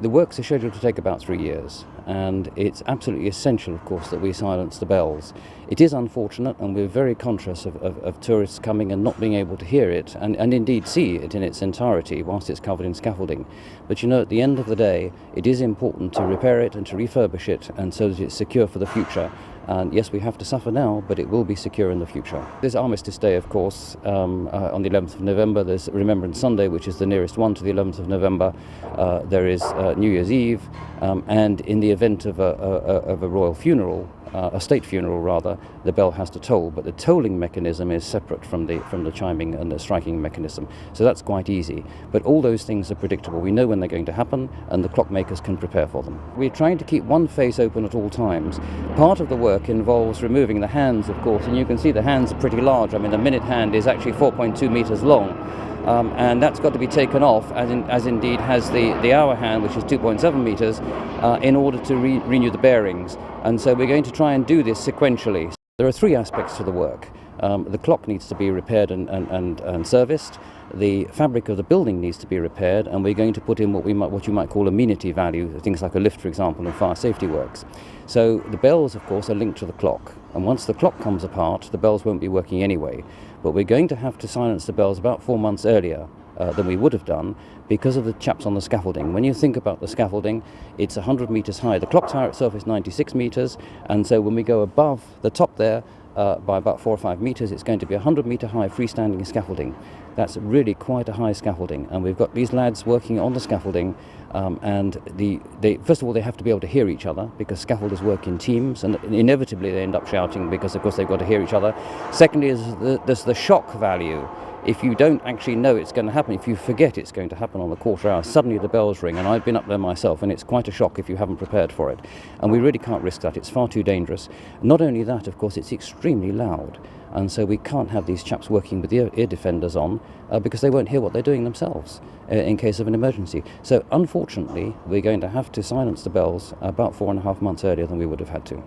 The works are scheduled to take about 3 years, and it's absolutely essential, of course, that we silence the bells. It is unfortunate, and we're very conscious of tourists coming and not being able to hear it, and indeed see it in its entirety whilst it's covered in scaffolding. But at the end of the day, it is important to repair it and to refurbish it, and so that it's secure for the future. And yes, we have to suffer now, but it will be secure in the future. There's Armistice Day, of course, on the 11th of November. There's Remembrance Sunday, which is the nearest one to the 11th of November. There is New Year's Eve, and in the event of a royal funeral, a state funeral rather, the bell has to toll, but the tolling mechanism is separate from the chiming and the striking mechanism. So that's quite easy. But all those things are predictable. We know when they're going to happen, and the clockmakers can prepare for them. We're trying to keep one face open at all times. Part of the work involves removing the hands, of course, and you can see the hands are pretty large. I mean, the minute hand is actually 4.2 meters long. And that's got to be taken off, as indeed has the hour hand, which is 2.7 meters, in order to renew the bearings. And so we're going to try and do this sequentially. There are 3 aspects to the work. The clock needs to be repaired and serviced. The fabric of the building needs to be repaired, and we're going to put in what you might call amenity value, things like a lift, for example, and fire safety works. So the bells, of course, are linked to the clock, and once the clock comes apart, the bells won't be working anyway. But we're going to have to silence the bells about 4 months earlier than we would have done because of the chaps on the scaffolding. When you think about the scaffolding, it's 100 meters high. The clock tower itself is 96 meters, and so when we go above the top there by about 4 or 5 meters, it's going to be 100 meter high freestanding scaffolding. That's really quite a high scaffolding, and we've got these lads working on the scaffolding, and first of all, they have to be able to hear each other because scaffolders work in teams, and inevitably they end up shouting because, of course, they've got to hear each other. Secondly, there's the shock value. If you don't actually know it's going to happen, if you forget it's going to happen on the quarter hour, suddenly the bells ring, and I've been up there myself, and it's quite a shock if you haven't prepared for it. And we really can't risk that. It's far too dangerous. Not only that, of course, it's extremely loud, and so we can't have these chaps working with ear defenders on because they won't hear what they're doing themselves in case of an emergency. So unfortunately, we're going to have to silence the bells about 4.5 months earlier than we would have had to.